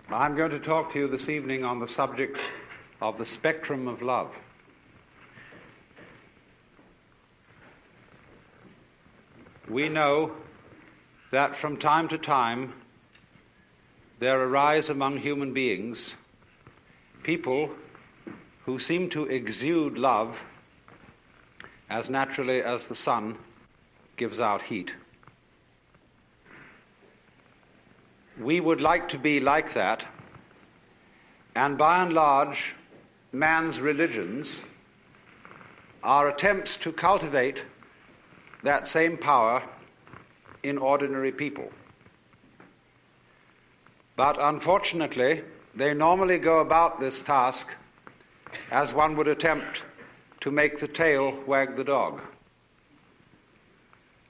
I'm going to talk to you this evening on the subject of the spectrum of love. We know that from time to time there arise among human beings people who seem to exude love as naturally as the sun gives out heat. We would like to be like that, and by and large, man's religions are attempts to cultivate that same power in ordinary people. But unfortunately, they normally go about this task as one would attempt to make the tail wag the dog.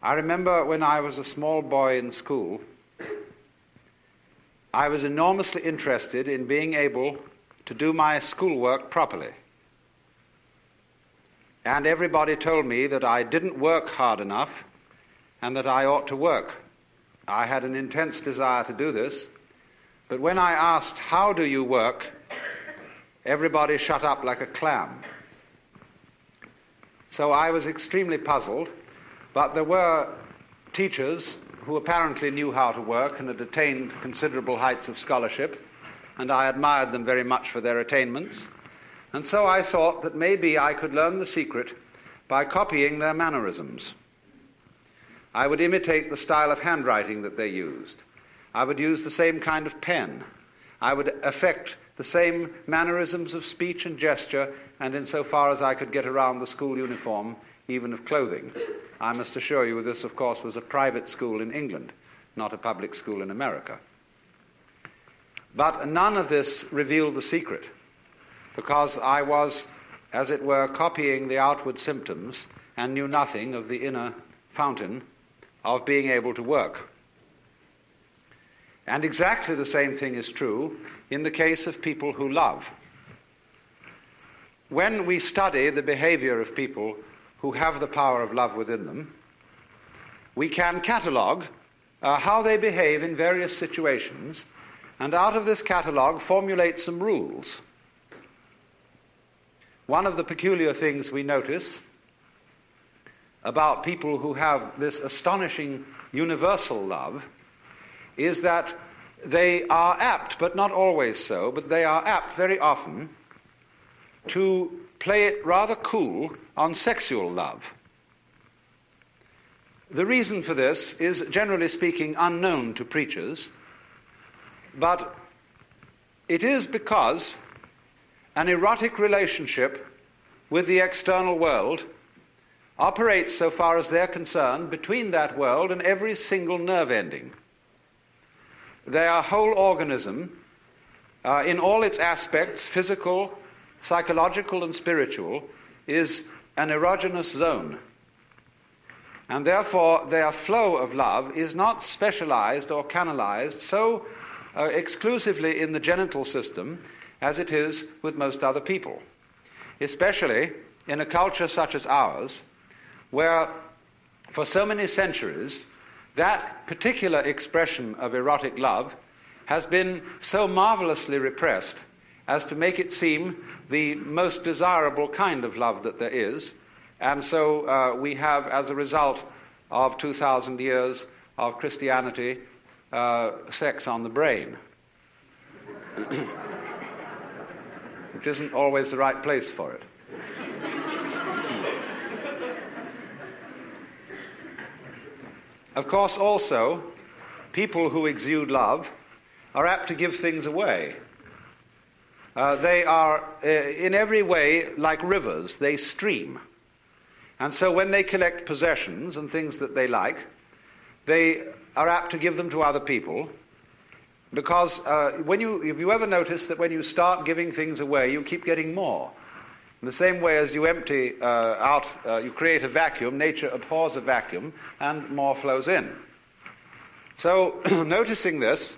I remember when I was a small boy in school, I was enormously interested in being able to do my schoolwork properly. And everybody told me that I didn't work hard enough and that I ought to work. I had an intense desire to do this, but when I asked, "How do you work?" everybody shut up like a clam. So I was extremely puzzled, but there were teachers who apparently knew how to work and had attained considerable heights of scholarship, and I admired them very much for their attainments. And so I thought that maybe I could learn the secret by copying their mannerisms. I would imitate the style of handwriting that they used. I would use the same kind of pen. I would affect the same mannerisms of speech and gesture, and insofar as I could get around the school uniform, even of clothing. I must assure you this, of course, was a private school in England, not a public school in America. But none of this revealed the secret, because I was, as it were, copying the outward symptoms and knew nothing of the inner fountain of being able to work. And exactly the same thing is true in the case of people who love. When we study the behavior of people who have the power of love within them, we can catalogue how they behave in various situations, and out of this catalogue formulate some rules. One of the peculiar things we notice about people who have this astonishing universal love is that they are apt, but not always so, but they are apt very often to play it rather cool on sexual love. The reason for this is, generally speaking, unknown to preachers, but it is because an erotic relationship with the external world operates, so far as they're concerned, between that world and every single nerve ending. Their whole organism, in all its aspects, physical, psychological, and spiritual, is an erogenous zone. And therefore, their flow of love is not specialized or canalized so exclusively in the genital system as it is with most other people, especially in a culture such as ours, where for so many centuries that particular expression of erotic love has been so marvelously repressed as to make it seem the most desirable kind of love that there is. And so we have, as a result of 2,000 years of Christianity, sex on the brain, which isn't always the right place for it. Of course, also, people who exude love are apt to give things away. They are, in every way, like rivers. They stream. And so when they collect possessions and things that they like, they are apt to give them to other people, because if you ever notice that when you start giving things away, you keep getting more. In the same way as you empty you create a vacuum, nature abhors a vacuum, and more flows in. So, noticing this,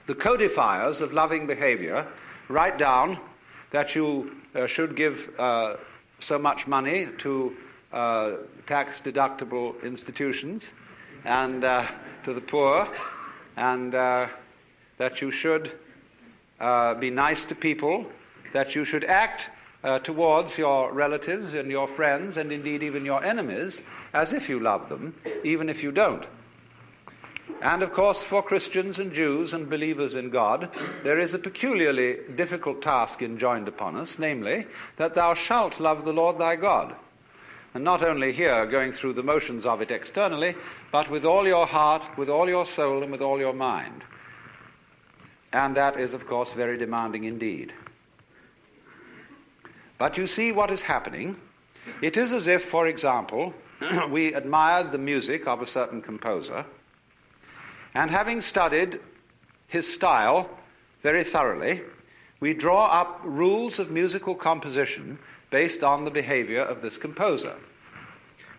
the codifiers of loving behavior write down that you should give so much money to tax-deductible institutions and to the poor, and that you should be nice to people, that you should act towards your relatives and your friends and indeed even your enemies as if you love them, even if you don't. And of course, for Christians and Jews and believers in God, there is a peculiarly difficult task enjoined upon us, namely, that thou shalt love the Lord thy God. And not only here, going through the motions of it externally, but with all your heart, with all your soul, and with all your mind. And that is, of course, very demanding indeed. But you see what is happening. It is as if, for example, we admired the music of a certain composer, and having studied his style very thoroughly, we draw up rules of musical composition based on the behavior of this composer.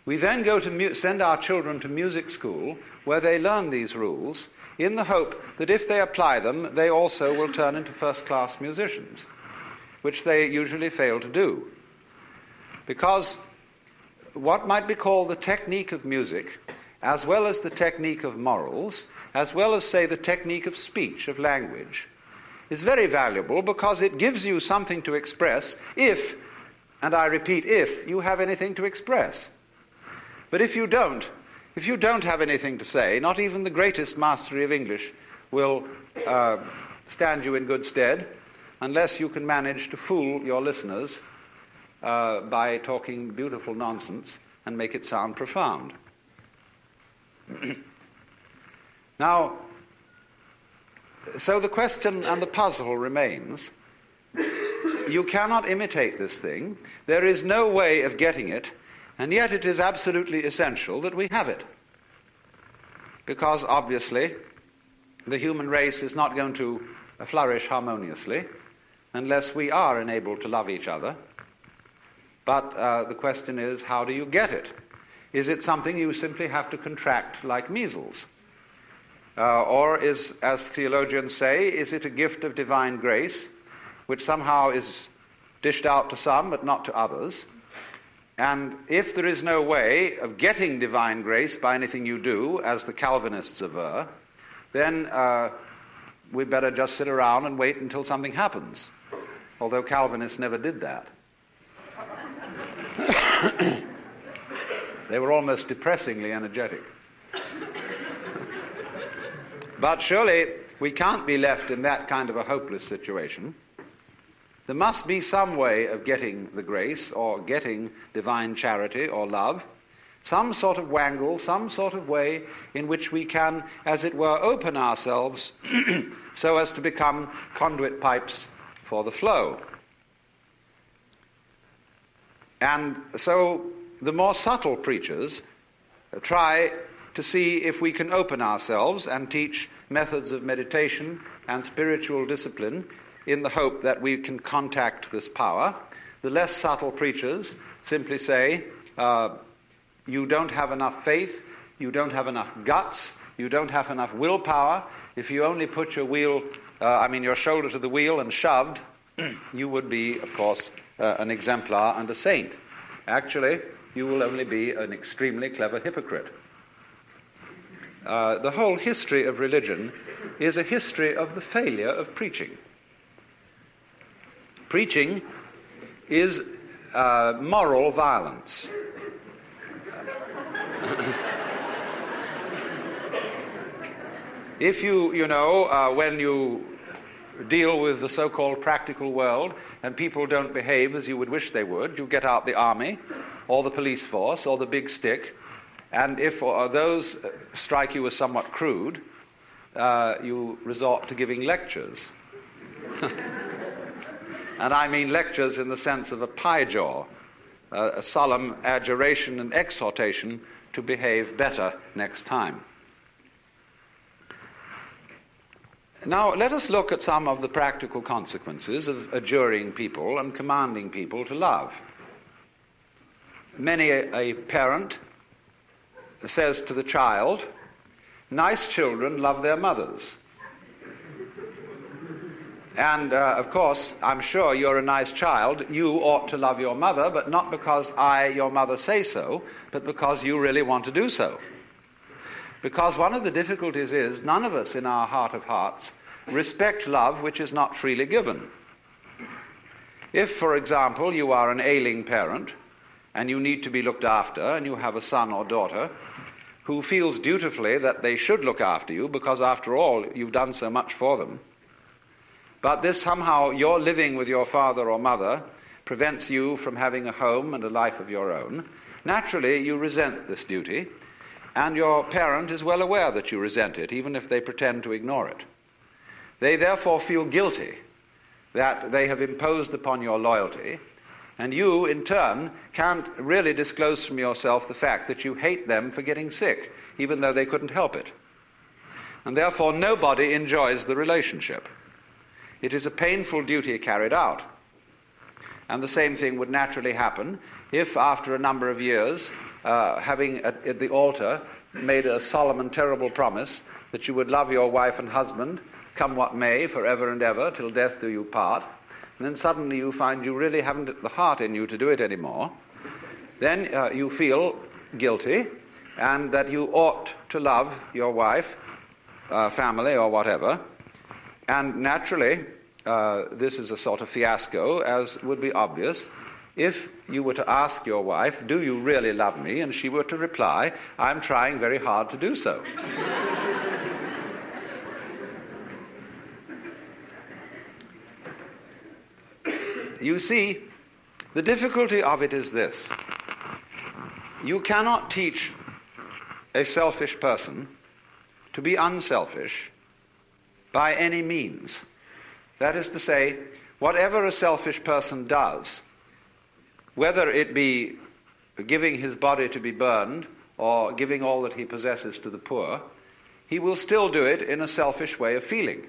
We then go to send our children to music school, where they learn these rules, in the hope that if they apply them, they also will turn into first-class musicians, which they usually fail to do. Because what might be called the technique of music, as well as the technique of morals, as well as, say, the technique of speech, of language, is very valuable because it gives you something to express if, and I repeat, if you have anything to express. But if you don't have anything to say, not even the greatest mastery of English will stand you in good stead, unless you can manage to fool your listeners by talking beautiful nonsense and make it sound profound. Now, so the question and the puzzle remains. You cannot imitate this thing. There is no way of getting it, and yet it is absolutely essential that we have it. Because obviously, the human race is not going to flourish harmoniously unless we are enabled to love each other. But the question is, how do you get it? Is it something you simply have to contract like measles? Or is, as theologians say, is it a gift of divine grace, which somehow is dished out to some but not to others? And if there is no way of getting divine grace by anything you do, as the Calvinists aver, then we better just sit around and wait until something happens. Although Calvinists never did that. They were almost depressingly energetic. But surely we can't be left in that kind of a hopeless situation. There must be some way of getting the grace or getting divine charity or love, some sort of wangle, some sort of way in which we can, as it were, open ourselves so as to become conduit pipes for the flow. And so the more subtle preachers try to see if we can open ourselves and teach methods of meditation and spiritual discipline in the hope that we can contact this power. The less subtle preachers simply say, you don't have enough faith, you don't have enough guts, you don't have enough willpower. If you only put your shoulder to the wheel and shoved, you would be, of course, an exemplar and a saint. Actually, you will only be an extremely clever hypocrite. The whole history of religion is a history of the failure of preaching. Preaching is moral violence. If when you deal with the so-called practical world and people don't behave as you would wish they would, you get out the army or the police force or the big stick, and if those strike you as somewhat crude, you resort to giving lectures. And I mean lectures in the sense of a pie jaw, a solemn adjuration and exhortation to behave better next time. Now, let us look at some of the practical consequences of adjuring people and commanding people to love. Many a parent says to the child, nice children love their mothers. And, of course, I'm sure you're a nice child. You ought to love your mother, but not because I, your mother, say so, but because you really want to do so. Because one of the difficulties is none of us in our heart of hearts respect love which is not freely given. If, for example, you are an ailing parent and you need to be looked after, and you have a son or daughter who feels dutifully that they should look after you because, after all, you've done so much for them, but this somehow, your living with your father or mother prevents you from having a home and a life of your own, naturally you resent this duty, and your parent is well aware that you resent it, even if they pretend to ignore it. They therefore feel guilty that they have imposed upon your loyalty, and you, in turn, can't really disclose from yourself the fact that you hate them for getting sick, even though they couldn't help it. And therefore nobody enjoys the relationship. It is a painful duty carried out. And the same thing would naturally happen if, after a number of years, having at the altar made a solemn and terrible promise that you would love your wife and husband, come what may, forever and ever, till death do you part, and then suddenly you find you really haven't the heart in you to do it anymore, then you feel guilty, and that you ought to love your wife, family, or whatever. And naturally, this is a sort of fiasco, as would be obvious, if you were to ask your wife, "Do you really love me?" and she were to reply, "I'm trying very hard to do so." You see, the difficulty of it is this. You cannot teach a selfish person to be unselfish by any means. That is to say, whatever a selfish person does, whether it be giving his body to be burned or giving all that he possesses to the poor, he will still do it in a selfish way of feeling.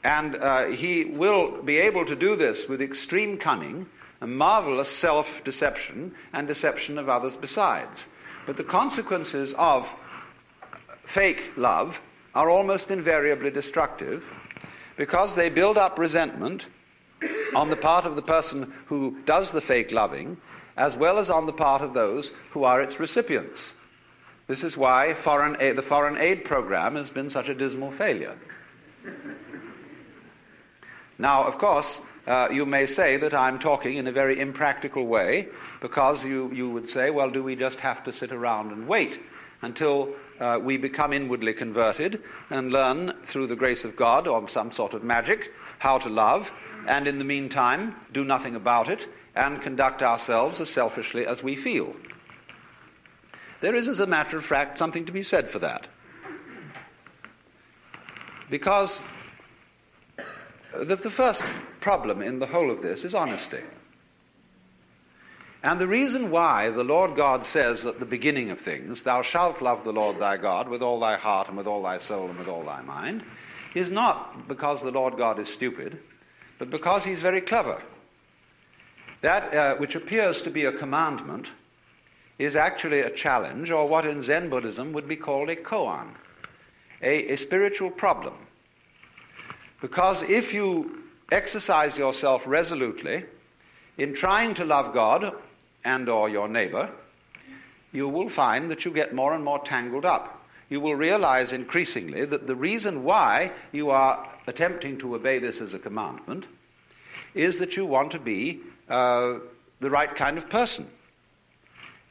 And he will be able to do this with extreme cunning, a marvelous self-deception, and deception of others besides. But the consequences of fake love are almost invariably destructive, because they build up resentment on the part of the person who does the fake loving, as well as on the part of those who are its recipients. This is why the foreign aid program has been such a dismal failure. Now, of course, you may say that I'm talking in a very impractical way, because you would say, well, do we just have to sit around and wait until we become inwardly converted and learn through the grace of God or some sort of magic how to love, and in the meantime do nothing about it and conduct ourselves as selfishly as we feel? There is, as a matter of fact, something to be said for that. Because the first problem in the whole of this is honesty. And the reason why the Lord God says at the beginning of things, "Thou shalt love the Lord thy God with all thy heart and with all thy soul and with all thy mind," is not because the Lord God is stupid, but because he's very clever. That which appears to be a commandment is actually a challenge, or what in Zen Buddhism would be called a koan, a spiritual problem. Because if you exercise yourself resolutely in trying to love God and or your neighbor, you will find that you get more and more tangled up. You will realize increasingly that the reason why you are attempting to obey this as a commandment is that you want to be the right kind of person.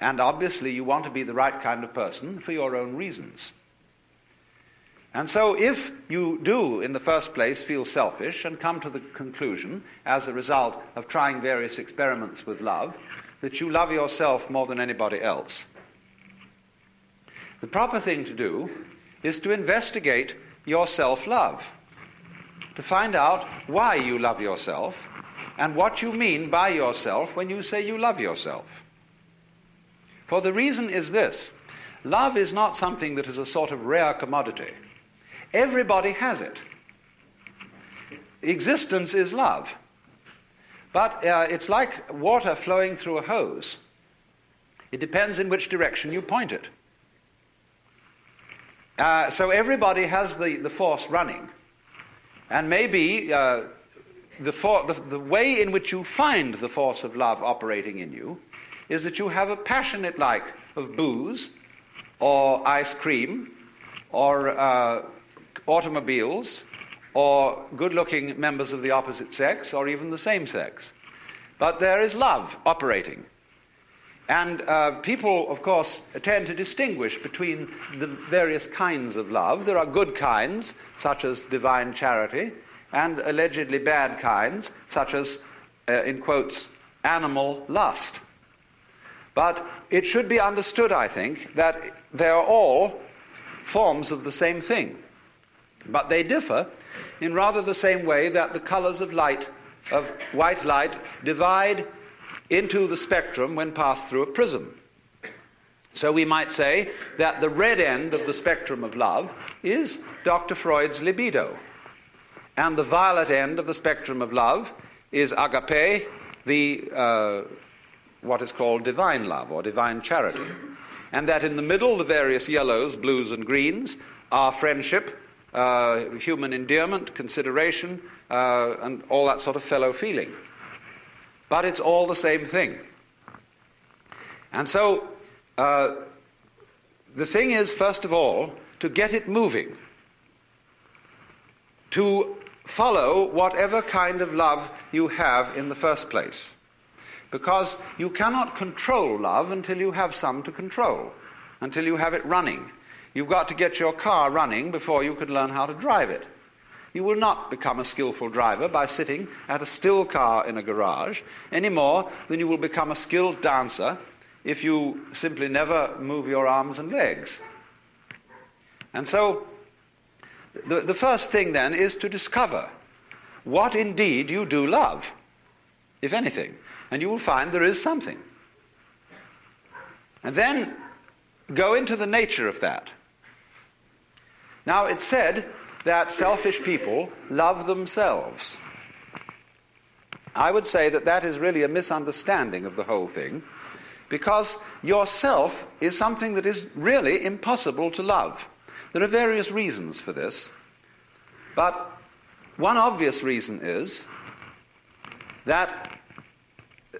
And obviously you want to be the right kind of person for your own reasons. And so if you do, in the first place, feel selfish and come to the conclusion, as a result of trying various experiments with love, that you love yourself more than anybody else, the proper thing to do is to investigate your self-love, to find out why you love yourself and what you mean by yourself when you say you love yourself. For the reason is this: love is not something that is a sort of rare commodity. Everybody has it. Existence is love. But it's like water flowing through a hose. It depends in which direction you point it. So everybody has the force running. And maybe the way in which you find the force of love operating in you is that you have a passionate like of booze or ice cream or automobiles, or good-looking members of the opposite sex, or even the same sex. But there is love operating. And people, of course, tend to distinguish between the various kinds of love. There are good kinds, such as divine charity, and allegedly bad kinds, such as, in quotes, animal lust. But it should be understood, I think, that they are all forms of the same thing. But they differ in rather the same way that the colors of light, of white light, divide into the spectrum when passed through a prism. So we might say that the red end of the spectrum of love is Dr. Freud's libido, and the violet end of the spectrum of love is agape, the what is called divine love or divine charity, and that in the middle the various yellows, blues, and greens are friendship, human endearment, consideration, and all that sort of fellow feeling. But it's all the same thing. And so the thing is, first of all, to get it moving, to follow whatever kind of love you have in the first place. Because you cannot control love until you have some to control, until you have it running. You've got to get your car running before you can learn how to drive it. You will not become a skillful driver by sitting at a still car in a garage any more than you will become a skilled dancer if you simply never move your arms and legs. And so the first thing then is to discover what indeed you do love, if anything. And you will find there is something. And then go into the nature of that. Now, it's said that selfish people love themselves. I would say that that is really a misunderstanding of the whole thing, because yourself is something that is really impossible to love. There are various reasons for this, but one obvious reason is that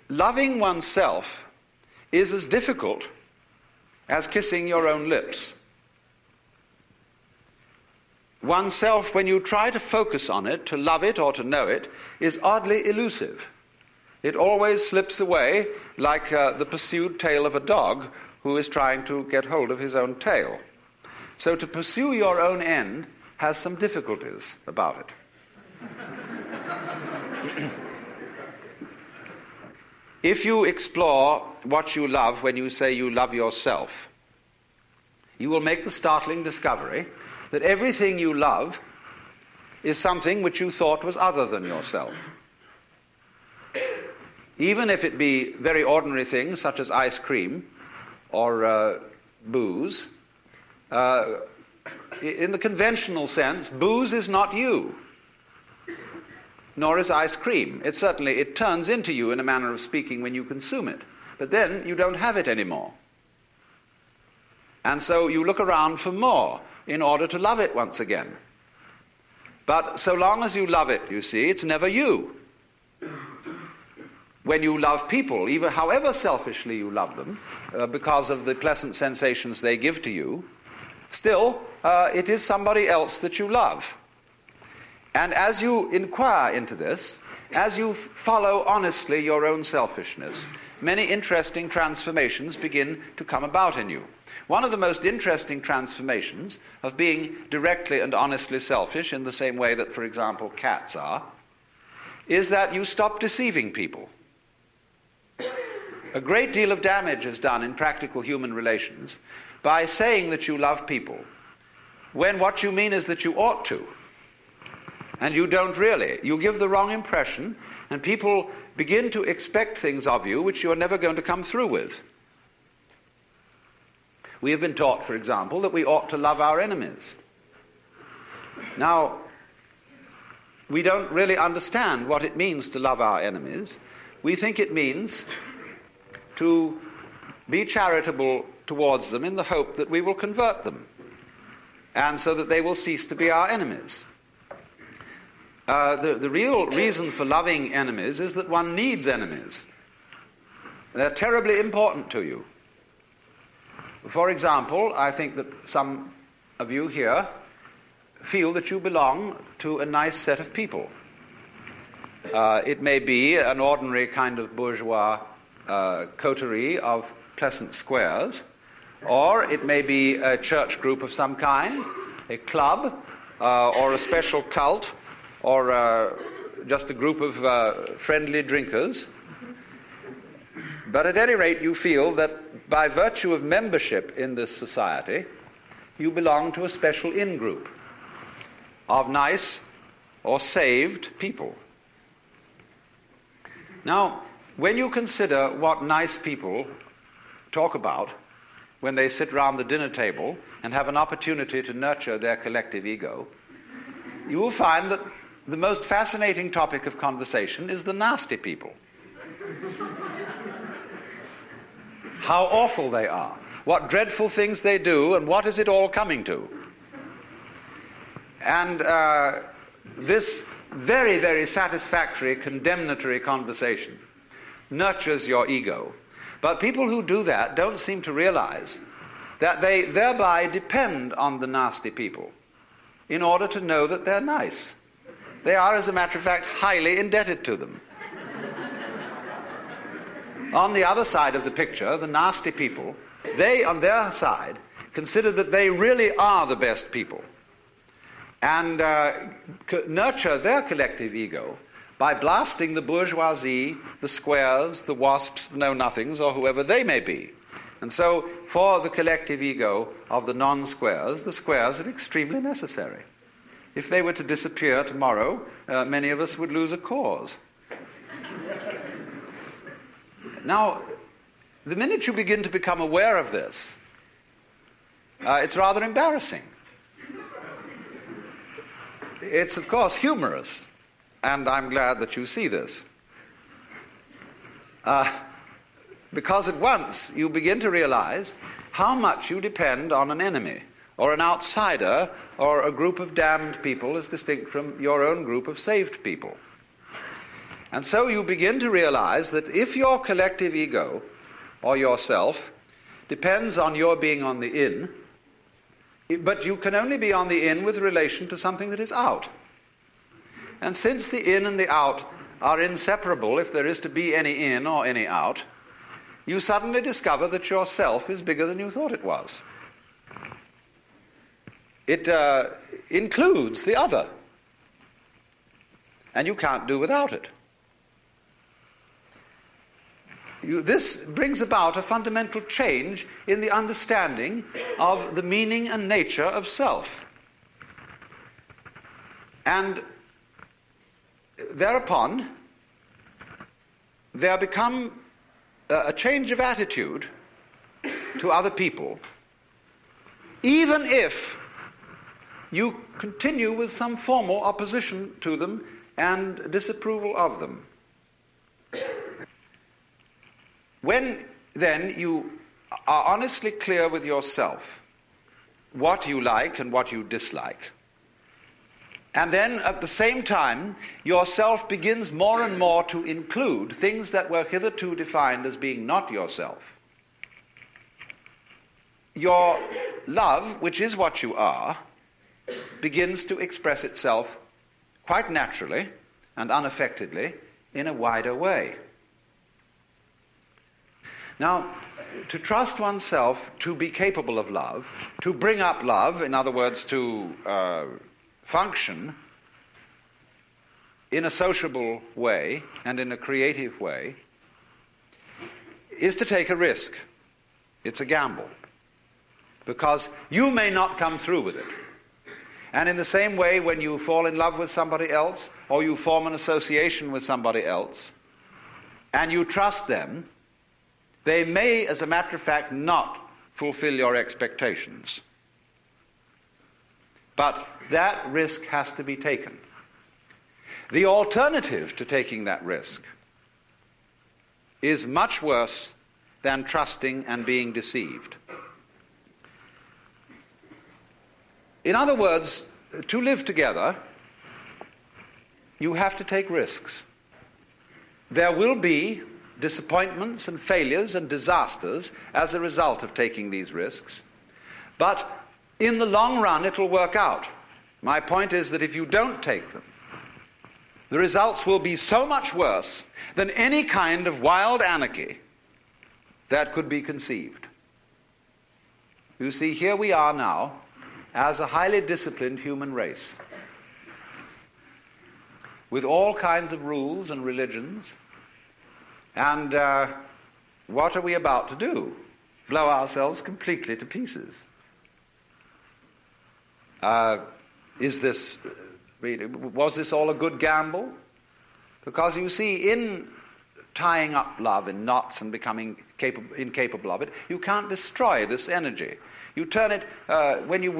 loving oneself is as difficult as kissing your own lips. Oneself, when you try to focus on it, to love it or to know it, is oddly elusive. It always slips away like the pursued tail of a dog who is trying to get hold of his own tail. So to pursue your own end has some difficulties about it. If you explore what you love when you say you love yourself, you will make the startling discovery that everything you love is something which you thought was other than yourself. Even if it be very ordinary things such as ice cream or booze, in the conventional sense, booze is not you, nor is ice cream. It turns into you in a manner of speaking when you consume it, but then you don't have it anymore. And so you look around for more in order to love it once again. But so long as you love it, you see, it's never you. When you love people, even however selfishly you love them, because of the pleasant sensations they give to you, still, it is somebody else that you love. And as you inquire into this, as you follow honestly your own selfishness, many interesting transformations begin to come about in you. One of the most interesting transformations of being directly and honestly selfish, in the same way that, for example, cats are, is that you stop deceiving people. A great deal of damage is done in practical human relations by saying that you love people, when what you mean is that you ought to, and you don't really. You give the wrong impression, and people begin to expect things of you which you are never going to come through with. We have been taught, for example, that we ought to love our enemies. Now, we don't really understand what it means to love our enemies. We think it means to be charitable towards them in the hope that we will convert them, and so that they will cease to be our enemies. The real reason for loving enemies is that one needs enemies. They're terribly important to you. For example, I think that some of you here feel that you belong to a nice set of people. It may be an ordinary kind of bourgeois coterie of pleasant squares, or it may be a church group of some kind, a club, or a special cult, or just a group of friendly drinkers. But at any rate, you feel that by virtue of membership in this society, you belong to a special in-group of nice or saved people. Now, when you consider what nice people talk about when they sit round the dinner table and have an opportunity to nurture their collective ego, you will find that the most fascinating topic of conversation is the nasty people. How awful they are, what dreadful things they do, and what is it all coming to. And this very, very satisfactory, condemnatory conversation nurtures your ego. But people who do that don't seem to realize that they thereby depend on the nasty people in order to know that they're nice. They are, as a matter of fact, highly indebted to them. On the other side of the picture, the nasty people, they, on their side, consider that they really are the best people, and nurture their collective ego by blasting the bourgeoisie, the squares, the wasps, the know-nothings, or whoever they may be. And so, for the collective ego of the non-squares, the squares are extremely necessary. If they were to disappear tomorrow, many of us would lose a cause. Now, the minute you begin to become aware of this, it's rather embarrassing. It's, of course, humorous, and I'm glad that you see this. Because at once you begin to realize how much you depend on an enemy, or an outsider, or a group of damned people as distinct from your own group of saved people. And so you begin to realize that if your collective ego, or yourself, depends on your being on the in, but you can only be on the in with relation to something that is out. And since the in and the out are inseparable if there is to be any in or any out, you suddenly discover that yourself is bigger than you thought it was. It includes the other, and you can't do without it. This brings about a fundamental change in the understanding of the meaning and nature of self. And thereupon, there become a change of attitude to other people, even if you continue with some formal opposition to them and disapproval of them. When, then, you are honestly clear with yourself what you like and what you dislike, and then at the same time yourself begins more and more to include things that were hitherto defined as being not yourself, your love, which is what you are, begins to express itself quite naturally and unaffectedly in a wider way. Now, to trust oneself to be capable of love, to bring up love, in other words, to function in a sociable way and in a creative way, is to take a risk. It's a gamble. Because you may not come through with it. And in the same way, when you fall in love with somebody else, or you form an association with somebody else, and you trust them, they may, as a matter of fact, not fulfill your expectations. But that risk has to be taken. The alternative to taking that risk is much worse than trusting and being deceived. In other words, to live together, you have to take risks. There will be disappointments and failures and disasters as a result of taking these risks, but in the long run it will work out. My point is that if you don't take them, the results will be so much worse than any kind of wild anarchy that could be conceived. You see, here we are now as a highly disciplined human race, with all kinds of rules and religions, and what are we about to do? Blow ourselves completely to pieces. Was this all a good gamble? Because you see, in tying up love in knots and becoming incapable of it, you can't destroy this energy. You turn it, when you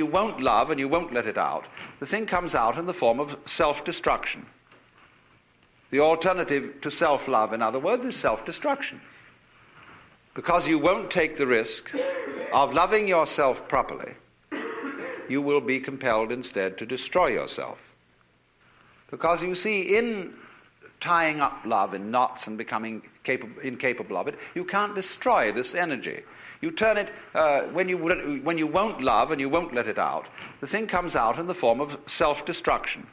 won't love and you won't let it out, the thing comes out in the form of self-destruction. The alternative to self-love, in other words, is self-destruction. Because you won't take the risk of loving yourself properly, you will be compelled instead to destroy yourself. Because you see, in tying up love in knots and becoming incapable of it, you can't destroy this energy. You turn it, when you won't love and you won't let it out, the thing comes out in the form of self-destruction.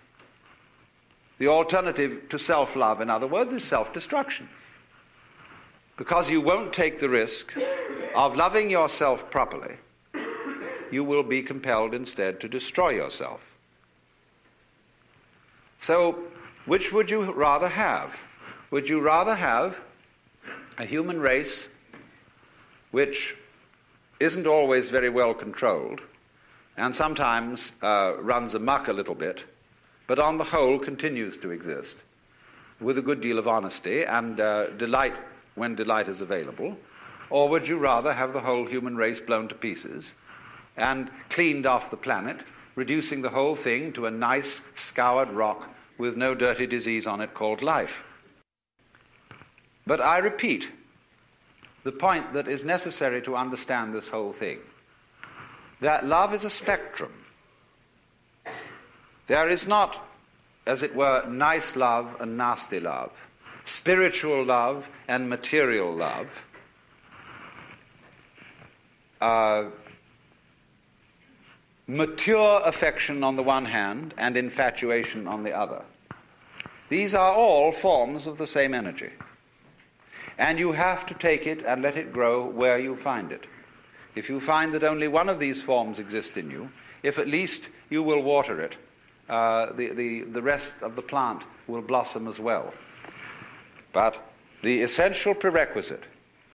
The alternative to self-love, in other words, is self-destruction. Because you won't take the risk of loving yourself properly, you will be compelled instead to destroy yourself. So, which would you rather have? Would you rather have a human race which isn't always very well controlled and sometimes runs amok a little bit, but on the whole continues to exist with a good deal of honesty and delight when delight is available? Or would you rather have the whole human race blown to pieces and cleaned off the planet, reducing the whole thing to a nice scoured rock with no dirty disease on it called life? But I repeat the point that is necessary to understand this whole thing, that love is a spectrum. There is not, as it were, nice love and nasty love, spiritual love and material love, mature affection on the one hand and infatuation on the other. These are all forms of the same energy. And you have to take it and let it grow where you find it. If you find that only one of these forms exist in you, if at least you will water it, the rest of the plant will blossom as well. But the essential prerequisite